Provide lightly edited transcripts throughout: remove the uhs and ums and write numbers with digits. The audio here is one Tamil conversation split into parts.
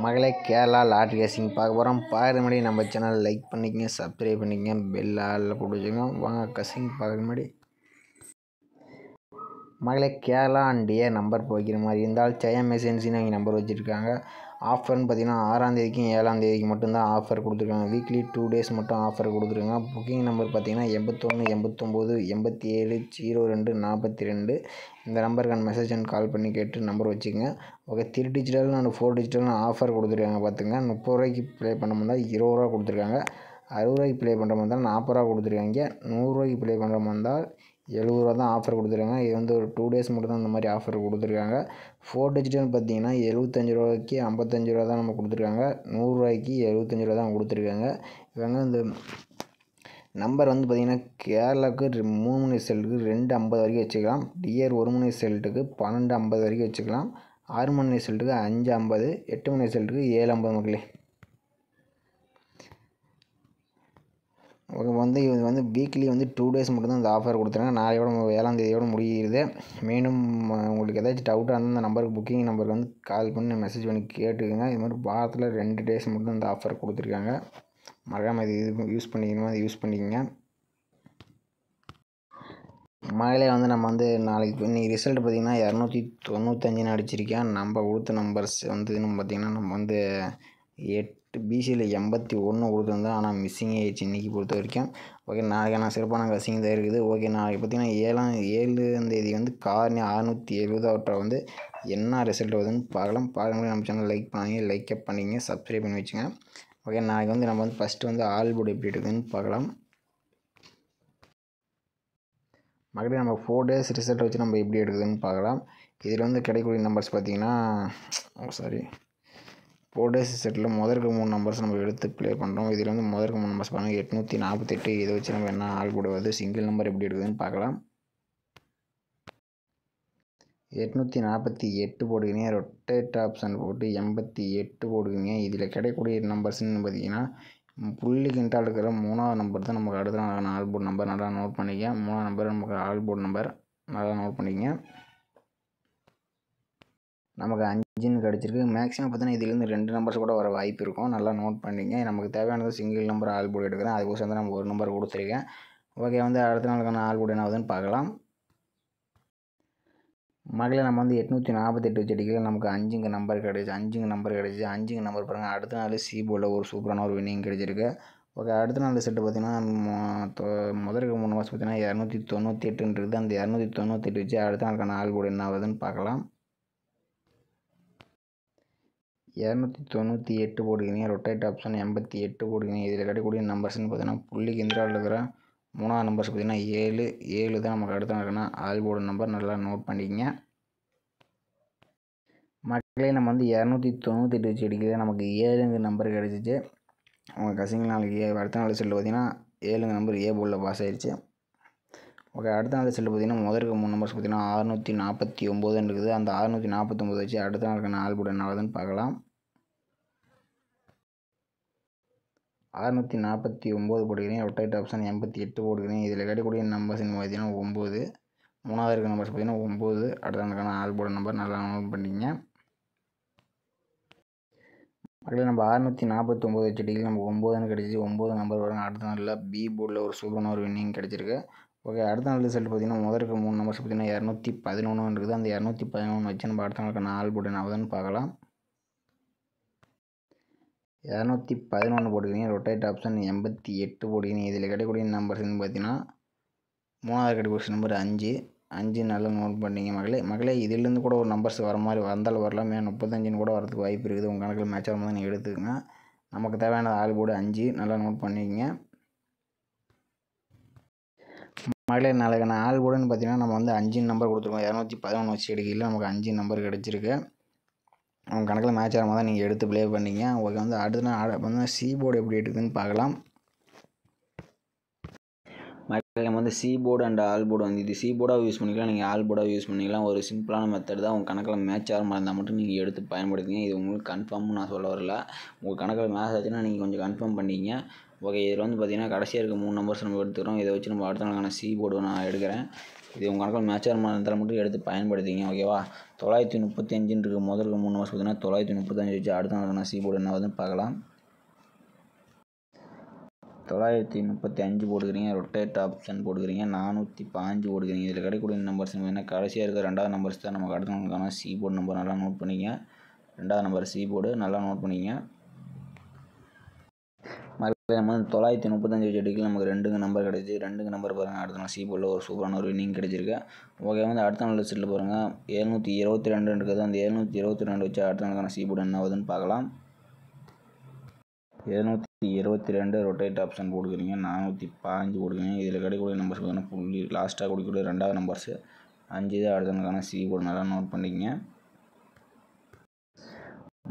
மகளே கேரளா லாட்ரி கேசிங் பார்க்க போகிறோம். பார்க்குற முன்னாடி நம்ம சேனல் லைக் பண்ணிக்கங்க, சப்ஸ்கிரைப் பண்ணிக்கங்க, பெல் ஆளில் போட்டு வாங்க கசிங் பார்க்குற முன்னாடி. மகளே கேரளா அண்ட் நம்பர் வைக்கிற மாதிரி இருந்தால் ஜெயம் ஏஜென்சின்னு அவங்க நம்பர் வச்சுருக்காங்க. ஆஃபர்னு பார்த்தீங்கன்னா 6ஆம் தேதிக்கும் 7ஆம் தேதிக்கு மட்டும்தான் ஆஃபர் கொடுத்துருக்காங்க. வீக்லி 2 டேஸ் மட்டும் ஆஃபர் கொடுத்துருக்காங்க. புக்கிங் நம்பர் பார்த்தீங்கன்னா 81 89 87 02 42. இந்த நம்பருக்கு மெசேஜ் அண்ட் கால் பண்ணி கேட்டு நம்பர் வச்சுக்கோங்க. ஓகே, 3 டிஜிட்டல் அண்ட் 4 டிஜிட்டல்னு ஆஃபர் கொடுத்துருக்காங்க. பார்த்துங்க, 30 ரூபாய்க்கு ப்ளே பண்ண முடியாது 20 ரூபா கொடுத்துருக்காங்க. 60 ரூபாய்க்கு ப்ளே பண்ணுற மாதிரி இருந்தால் 40 ரூபா கொடுத்துருக்காங்க. 100 ரூபாய்க்கு ப்ளே பண்ணுற மாதிரி இருந்தால் 70 ரூபா தான் ஆஃபர் கொடுத்துருக்காங்க. இது வந்து ஒரு 2 டேஸ் மட்டும் தான் இந்த மாதிரி ஆஃபர் கொடுத்துருக்காங்க. 4 டிஜிட்டல் பார்த்தீங்கன்னா 75 ரூபாய்க்கு 55 ரூபா தான் நம்ம கொடுத்துருக்காங்க. 100 ரூபாய்க்கு 75 ரூபா தான் கொடுத்துருக்காங்க. இவங்க இந்த நம்பர் வந்து பார்த்திங்கன்னா கேரளாவுக்கு 3 மணி ரிசல்ட்டுக்கு 2:50 வரைக்கும் வச்சுக்கலாம். டிஆர் 1 மணி ரிசல்ட்டுக்கு 12:50 வரைக்கும் வச்சுக்கலாம். 6 மணி ரிசல்ட்டுக்கு 5:50, 8 மணி ரிசல்ட்டுக்கு 7:50. மக்களே இது வந்து வீக்லி வந்து 2 டேஸ் மட்டும்தான் இந்த ஆஃபர் கொடுத்துருக்காங்க. நாளையோட 7ஆம் தேதியோடு முடிகிறது. மீண்டும் உங்களுக்கு ஏதாச்சும் டவுட்டாக இருந்தால் இந்த நம்பருக்கு புக்கிங் நம்பருக்கு வந்து கால் பண்ணி மெசேஜ் பண்ணி கேட்டுக்கோங்க. இது மாதிரி வாரத்தில் 2 டேஸ் மட்டும் இந்த ஆஃபர் கொடுத்துருக்காங்க. மறக்காமல் இது யூஸ் பண்ணிக்கணுமா அதை யூஸ் பண்ணிக்கோங்க. மகளே வந்து நம்ம வந்து நாளைக்கு இன்றைக்கி ரிசல்ட் பார்த்திங்கன்னா 295 அடிச்சிருக்கேன். நம்ம கொடுத்த நம்பர்ஸ் வந்து பார்த்திங்கன்னா நம்ம வந்து 8 பிசியில் 81 கொடுத்துருந்தோம். ஆனால் மிஸ்ஸிங் ஆகிடுச்சு இன்றைக்கி பொறுத்த வரைக்கும். ஓகே, நாளைக்கான சிறப்பான கசிங் தான் இருக்குது. ஓகே, நாளைக்கு பார்த்திங்கன்னா 7ஆம் தேதி வந்து கார்னி 670 அவற்றை வந்து என்ன ரிசல்ட் வருதுன்னு பார்க்கலாம். பார்க்கும்போது நம்ம சேனல் லைக் பண்ணாங்க, லைக் பண்ணிங்க, சப்ஸ்கிரைப் பண்ணி வச்சுங்க. ஓகே, நாளைக்கு வந்து நம்ம வந்து ஃபஸ்ட்டு வந்து ஆல் போர்டு எப்படி இருக்குதுன்னு பார்க்கலாம். மறுபடியும் நம்ம 4 டேஸ் ரிசல்ட் வச்சு நம்ம எப்படி எடுக்குதுன்னு பார்க்கலாம். இதில் வந்து கிடைக்கக்கூடிய நம்பர்ஸ் பார்த்திங்கன்னா 4 டேஸ் ரிசல்ட்டில் முதற்கு 3 நம்பர்ஸ் நம்ம எடுத்து ப்ளே பண்ணுறோம். இதில் வந்து முதற்கு 3 நம்பர்ஸ் பாருங்கள் 848. இதை வச்சு நம்ம என்ன ஆல் போர்டு வருது சிங்கிள் நம்பர் எப்படி எடுக்குதுன்னு பார்க்கலாம். 848 போடுவீங்க, ரொட்டேட் ஆப்ஷன் போட்டு 88 போடுவீங்க. இதில் கிடைக்கக்கூடிய நம்பர்ஸ்ன்னு பார்த்தீங்கன்னா புள்ளி கிண்டால் இருக்கிற 3ஆவது நம்பர் தான் நமக்கு அடுத்த நாளான ஆல் போர்டு நம்பர். நல்லா நோட் பண்ணிக்க. 3ஆவது நம்பர் நமக்கு ஆல் போர்டு நம்பர் நல்லா நோட் பண்ணிக்கங்க. நமக்கு 5ன்னு கிடச்சிருக்கு. மேக்ஸிமம் பார்த்தீங்கன்னா இதுலேருந்து 2 நம்பர்ஸ் கூட வர வாய்ப்பு இருக்கும். நல்லா நோட் பண்ணிங்க. நமக்கு தேவையானது சிங்கிள் நம்பர் ஆல் போர்டு எடுக்கிறேன். அதுக்கோசம் வந்து நம்ம ஒரு நம்பர் கொடுத்துருக்கேன். ஓகே, வந்து அடுத்த நாளுக்கான ஆல் போர்டு என்ன ஆகுதுன்னு பார்க்கலாம். மகளே நம்ம வந்து 848 வச்சு அடிக்கல. நமக்கு 5ங்க நம்பர் கிடச்சி 5ங்க நம்பர் பாருங்கள். அடுத்த நாள் சி போர்டில் ஒரு சூப்பரான ஒரு வின்னிங் கிடச்சிருக்கு. ஓகே, அடுத்த நாள் ரிசல்ட்டு பார்த்திங்கன்னா முதலுக்கு 3 மாதம் பார்த்திங்கன்னா 298 அந்த 298 வச்சு அடுத்த நாளுக்கான ஆல் போர்டு என்ன ஆகுதுன்னு பார்க்கலாம். 298 போடுவீங்க, ரொட்டேட் ஆப்ஷன் 88 போடுவீங்க. இதில் கிடைக்கக்கூடிய நம்பர்ஸ்ன்னு பார்த்தீங்கன்னா புள்ளிக்கு இந்திராவில் இருக்கிற 3ஆவது நம்பர்ஸ் பார்த்திங்கன்னா 7 தான் நமக்கு அடுத்த நாளுக்கான ஆல் போர்டு நம்பர். நல்லா நோட் பண்ணிக்கங்க. மக்களே நம்ம வந்து 298 வச்சு அடிக்கிறது. நமக்கு 7ங்க நம்பர் கிடச்சிச்சு. அவங்க கசிங் நாளைக்கு அடுத்த நாள் ரிசல்ட் பார்த்திங்கன்னா 7ங்க நம்பர் ஏ போர்டில் பாஸ் ஆகிடுச்சு. ஓகே, அடுத்த நாள் ரிசல்ட் பார்த்திங்கன்னா முதற்கு 3 நம்பர்ஸ் பார்த்திங்கன்னா 649 இருக்குது. அந்த 649 வச்சு அடுத்த நாளுக்கான ஆல் போர்டு என்ன ஆகுதுன்னு பார்க்கலாம். 649 போடுகிறீங்க, ரொட்டேட் ஆப்ஷன் 88 போடுகிறீங்க. இதில் கிடைக்கக்கூடிய நம்பர்ஸ்ன்னு பார்த்தீங்கன்னா 9. 3ஆவது இருக்க நம்பர்ஸ் பார்த்திங்கன்னா 9. அடுத்த நாளுக்கான ஆல் போர்டு நம்பர் நல்லா நோட் பண்ணிங்க. மக்களே நம்ம 649 வச்சு அடிக்கல. நமக்கு 9ன்னு கிடச்சிச்சு. 9 நம்பர் வரும். அடுத்த நாளில் பி போர்டில் ஒரு சூப்பரான ஒரு வின்னிங் கிடச்சிருக்கு. ஓகே, அடுத்த நாள் ரிசல்ட் பார்த்திங்கன்னா முதற்கு 3 நம்பர்ஸ் பார்த்திங்கன்னா 211 இருக்குது. அந்த 211 வச்சு நம்ம அடுத்த நாளுக்கான ஆல் போர்டு என்ன ஆகுதுன்னு பார்க்கலாம். 211 போடுவீங்க, ரொட்டேட் ஆப்ஷன் 88 போடுவீங்க. இதில் கிடைக்கக்கூடிய நம்பர்ஸ்ன்னு பார்த்தீங்கன்னா 3ஆவது கிடைக்கக்கூடிய நம்பர் 5 நல்லா நோட் பண்ணிங்க. மகளே இதிலேருந்து கூட ஒரு நம்பர்ஸ் வர மாதிரி வந்தாலும் வரலாம். 35ன்னு கூட வரதுக்கு வாய்ப்பு இருக்குது. உங்கள் கணக்கில் மேட்ச் ஆகும்போது நீங்கள் எடுத்துக்கங்க. நமக்கு தேவையான ஆல் போர்டு 5 நல்லா நோட் பண்ணிக்கங்க. மகளே நாளைக்கான ஆல் போர்டுன்னு பார்த்தீங்கன்னா நம்ம வந்து 5 நம்பர் கொடுத்துருக்கோம். 211 வச்சு எடுக்கல. நமக்கு 5 நம்பர் கிடச்சிருக்கு. அவங்க கணக்கில் மேட்ச் ஆகும் போது நீங்கள் எடுத்து ப்ளே பண்ணிங்க. உங்களுக்கு வந்து அடுத்த நாள் வந்து சி போர்டு எப்படி எடுக்குதுன்னு பார்க்கலாம். நம்ம வந்து C board and all board வந்து இது சி போர்டாக யூஸ் பண்ணிக்கலாம், நீங்கள் ஆல் போர்டாக யூஸ் பண்ணிக்கலாம். ஒரு சிம்பிளான மெத்தட் தான். உங்கள் கணக்கில் மேட்ச் ஆகிற மாதிரி இருந்தால் மட்டும் நீங்கள் எடுத்து பயன்படுத்துங்க. இது உங்களுக்கு கன்ஃபார்ம்னு நான் சொல்ல வரல. உங்கள் கணக்கில் மேட்ச் ஆச்சுன்னா நீங்கள் கொஞ்சம் கன்ஃபார்ம் பண்ணிங்க. ஓகே, இதில் வந்து பார்த்திங்கன்னா கடைசியாக இருக்க 3 நம்பர்ஸ் நம்ம எடுத்துக்கிறோம். இதை வச்சு நம்ம அடுத்த நாளுக்கான சி போர்டு நான் எடுக்கிறேன். இது உங்கள் கணக்கில் மேட்சாக இருந்தால் மட்டும் எடுத்து பயன்படுத்திங்க. ஓகேவா, 935 இருக்குது. முதலுக்கு 3 நம்பர்ஸ் பார்த்திங்கன்னா 935 வச்சு அடுத்த நாளுக்கான சி போர்டு என்ன ஆகுதுன்னு பார்க்கலாம். 935 போட்டுக்கிறீங்க, ரொட்டேட் ஆப்ஷன் போட்டுக்கிறீங்க, 415 போட்டுக்கிறீங்க. இதில் கிடைக்கக்கூடிய நம்பர்ஸ் என்ன கடைசியாக இருக்கிற 2வது நம்பர்ஸ் தான் நமக்கு அடுத்த நாளுக்கான சி போர்டு நம்பர். நல்லா நோட் பண்ணிங்க. 2வது நம்பர் சி போர்டு நல்லா நோட் பண்ணிங்க. மறுபடியும் நம்ம வந்து 935 வச்சு அடிக்கல நமக்கு 2 நம்பர் கிடச்சி. 2 நம்பர் பாருங்கள், அடுத்த நாள் சி போர்டில் ஒரு சூப்பரான ஒரு வின்னிங் கிடச்சிருக்கு. ஓகே, வந்து அடுத்த நாள் லிஸ்ட்டில் பாருங்கள் 722 இருக்குது. அந்த 722 வச்சு அடுத்த நாளுக்கான சி போர்டு என்ன ஆகுதுன்னு பார்க்கலாம். 722 ரொட்டேட் ஆப்ஷன் போட்டுக்கிறீங்க, 415 போட்டுக்கிறீங்க. இதில் கிடைக்கக்கூடிய நம்பர்ஸ் பார்த்தீங்கன்னா புள்ளி லாஸ்ட்டாக கொடுக்கக்கூடிய 2வது நம்பர்ஸு 5 தான் அடுத்த நாளுக்கான சி போர்டு. நல்லா நோட் பண்ணிக்கங்க.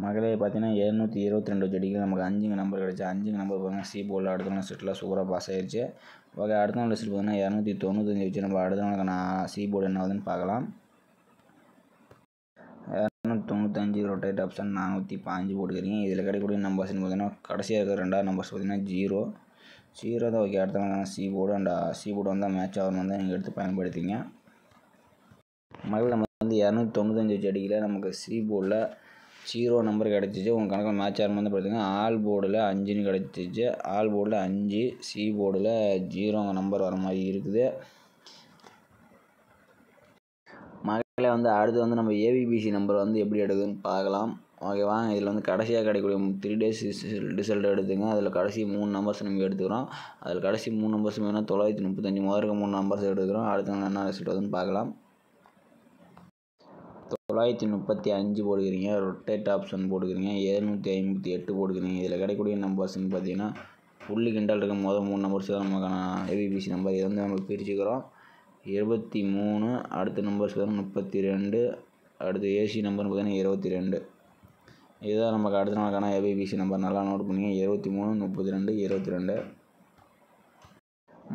மகளே பார்த்தீங்கன்னா 722 வச்சு அடிக்க நமக்கு 5 நம்பர் கிடச்சி. 5 நம்பர் பாருங்கள் சி போர்டில் அடுத்த நாள் செட்டில் சூப்பராக பாஸ் ஆகிடுச்சு. ஓகே, அடுத்த நாள் லிஸ்ட்டில் பார்த்தீங்கன்னா 295 வச்சு நம்ம அடுத்த நாளுக்கான சி போர்டு என்ன ஆகுதுன்னு பார்க்கலாம். 295 ரொட்டேட் ஆப்ஷன் 415 போட்டுக்கிறீங்க. இதில் கிடைக்கக்கூடிய நம்பர்ஸ்னு பார்த்தீங்கன்னா கடைசியாக இருக்கிற 2வது நம்பர்ஸ் பார்த்தீங்கன்னா 0 தான். ஓகே, அடுத்த நாளுக்கான சி போர்டு. அந்த சி போர்டு வந்தால் மேட்ச் ஆகணும் தான் நீங்கள் எடுத்து பயன்படுத்திங்க. மறுபடியும் நம்ம வந்து 295 வச்சு அடிக்கல நமக்கு சி போர்டில் 0 நம்பர் கிடச்சிச்சு. உங்கள் கணக்கில் மேட்ச் ஆகும் வந்து பார்த்தீங்கன்னா ஆல் போர்டில் 5ன்னு கிடச்சிச்சு. ஆல் போர்டில் 5, சி போர்டில் 0 நம்பர் வர மாதிரி இருக்குது. மகளே வந்து அடுத்து வந்து நம்ம ஏபிபிசி நம்பர் வந்து எப்படி எடுக்குதுன்னு பார்க்கலாம். ஓகேவா, இதில் வந்து கடைசியாக கிடைக்கக்கூடிய 3 days ரிசல்ட் எடுத்துங்க. அதில் கடைசி 3 நம்பர்ஸ் நம்ம எடுத்துக்கிறோம். அதில் கடைசி 3 நம்பர்ஸ் வேணால் 935 முதல்ல 3 நம்பர்ஸ் எடுத்துக்கிறோம். அடுத்த நாள் என்ன ரிசல்ட் வருதுன்னு பார்க்கலாம். 935 போடுக்கிறீங்க, ரொட்டேட் ஆப்ஷன் போட்டுக்கிறீங்க, 758 போட்டுக்கிறீங்க. இதில் கிடைக்கக்கூடிய நம்பர்ஸ்ன்னு பார்த்தீங்கன்னா புள்ளி கிண்டல் இருக்க முதல் 3 நம்பர்ஸ் தான் நமக்கான ஏபிபிசி நம்பர். இதை வந்து நம்ம பிரிச்சுக்கிறோம். 23, அடுத்த நம்பர்ஸ் பார்த்தீங்கன்னா 32, அடுத்து ஏசி நம்பர்னு பார்த்தீங்கன்னா 22. இதுதான் நமக்கு அடுத்த நாளுக்கான ஏபிபிசி நம்பர். நல்லா நோட் பண்ணிங்க. 23, 32, 22.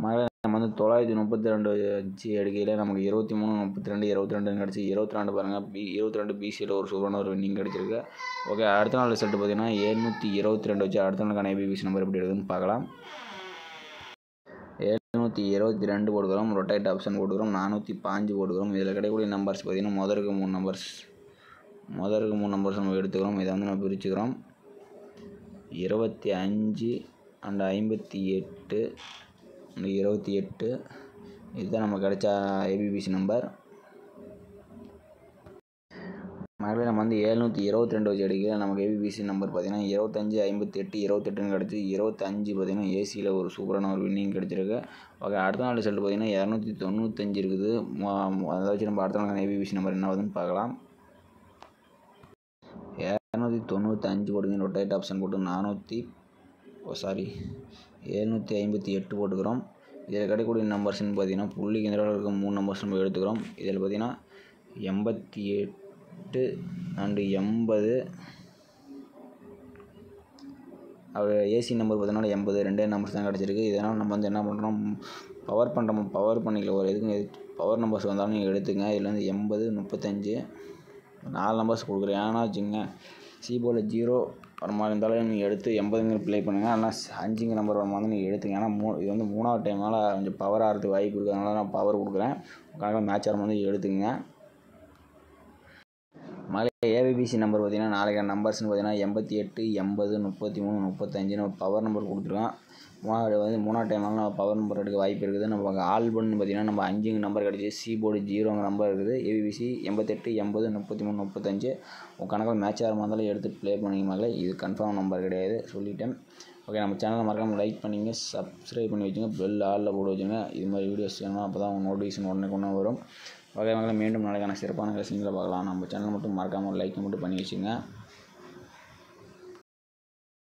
மகளே நம்ம வந்து 932 வச்சு எடுக்கையில் நமக்கு 23, 32, 22 கிடச்சி. 22 பாருங்கள் 22 பிசியில் ஒரு சூப்பரான ஒரு வின்னிங் கிடச்சிருக்கு. ஓகே, அடுத்த நாள் ரிசல்ட் பார்த்தீங்கன்னா 722 வச்சு அடுத்த நாளுக்கான ஏபிபிசி நம்பர் எப்படி எடுக்குதுன்னு பார்க்கலாம். 722 போட்டுக்கிறோம், ரொட்டேட் ஆப்ஷன் போட்டுக்கிறோம், 415 போட்டுக்கிறோம். இதில் கிடைக்கக்கூடிய நம்பர்ஸ் பார்த்தீங்கன்னா முதலுக்கு 3 நம்பர்ஸ் நம்ம எடுத்துக்கிறோம். இதை வந்து நம்ம பிரிச்சுக்கிறோம். 25 அண்ட் 58, 28. இதுதான் நமக்கு கிடைச்ச ஏபிபிசி நம்பர். மறுபடியும் நம்ம வந்து 722 வச்சு அடிக்கல நமக்கு ஏபிபிசி நம்பர் பார்த்தீங்கன்னா 25, 58, 28ன்னு கிடச்சி. 25 பார்த்தீங்கன்னா ஏசியில் ஒரு சூப்பரான ஒரு வின்னிங் கிடச்சிருக்கு. ஓகே, அடுத்த நாள் ரிசல்ட் பார்த்தீங்கன்னா 295 இருக்குது. அதை வச்சு நம்ம அடுத்த நாள் ஏபிபிசி நம்பர் என்ன ஆகுதுன்னு பார்க்கலாம். 295 போட்டுங்க, ரொட்டேட் ஆப்ஷன் போட்டு 758 போட்டுக்கிறோம். இதில் கிடைக்கக்கூடிய நம்பர்ஸ்ன்னு பார்த்தீங்கன்னா புள்ளிக்கு இந்த இருக்க 3 நம்பர்ஸ் நம்ம எடுத்துக்கிறோம். இதில் பார்த்தீங்கன்னா 88 அண்டு 80. ஏசி நம்பர் பார்த்தீங்கன்னா 80, 2 நம்பர்ஸ் தான் கிடச்சிருக்கு. இதனால் நம்ம வந்து என்ன பண்ணுறோம், பவர் பண்ணிக்கல. ஒரு எதுக்கு பவர் நம்பர்ஸ் வந்தாலும் நீங்கள் எடுத்துங்க. இதில் வந்து 80, 35 4 நம்பர்ஸ் கொடுக்குறேன். ஏன்னா வச்சுங்க சி போர்டில் 0 வர மாதிரி இருந்தாலும் நீங்கள் எடுத்து 80 ப்ளே பண்ணுங்கள். ஆனால் 5 நம்பர் வர மாதிரி நீங்கள் எடுத்துங்க. ஏன்னா இது வந்து 3வது டைம்னால கொஞ்சம் பவர் ஆகிறதுக்கு வாய்ப்பு இருக்குது. அதனால நான் பவர் கொடுக்குறேன். கணக்கில் மேட்ச் ஆகிற மாதிரி எடுத்துங்க. மகளே ஏபிபிசி நம்பர் பார்த்தீங்கன்னா நாளைக்கான நம்பர்ஸ்னு பார்த்தீங்கன்னா 88, 80, 33, 35 பவர் நம்பர் கொடுத்துருக்கோம். 3வது டைம்னாலும் நம்ம பவர் நம்பர் எடுக்க வாய்ப்பு இருக்குது. நம்ம ஆல்பன்னு பார்த்தீங்கன்னா நம்ம 5 நம்பர் கிடச்சி. சி போர்டு 0 நம்பர் இருக்குது. ஏபிபிசி 88, 80, 33, 35 உங்கள் கணக்கில் மேட்ச் ஆகிற மாதிரி இருந்தாலும் எடுத்து ப்ளே பண்ணிங்க. மகளே இது கன்ஃபார்ம் நம்பர் கிடையாது, சொல்லிட்டேன். ஓகே, நம்ம சேனலை மறக்காமல் லைக் பண்ணிங்க, சப்ஸ்கிரைப் பண்ணி வச்சுங்க, பெல் ஆலில் போட்டு வச்சுங்க. இது மாதிரி வீடியோஸ் வேணும், அப்போ தான் உங்கள் நோட்டிஃபிகேஷன் உடனே வரும். ஓகே மகளே, மீண்டும் நாளைக்கான சிறப்பான விஷயங்களை பார்க்கலாம். நம்ம சேனல் மட்டும் மறக்காமல் லைக் மட்டும் பண்ணி வச்சுங்க.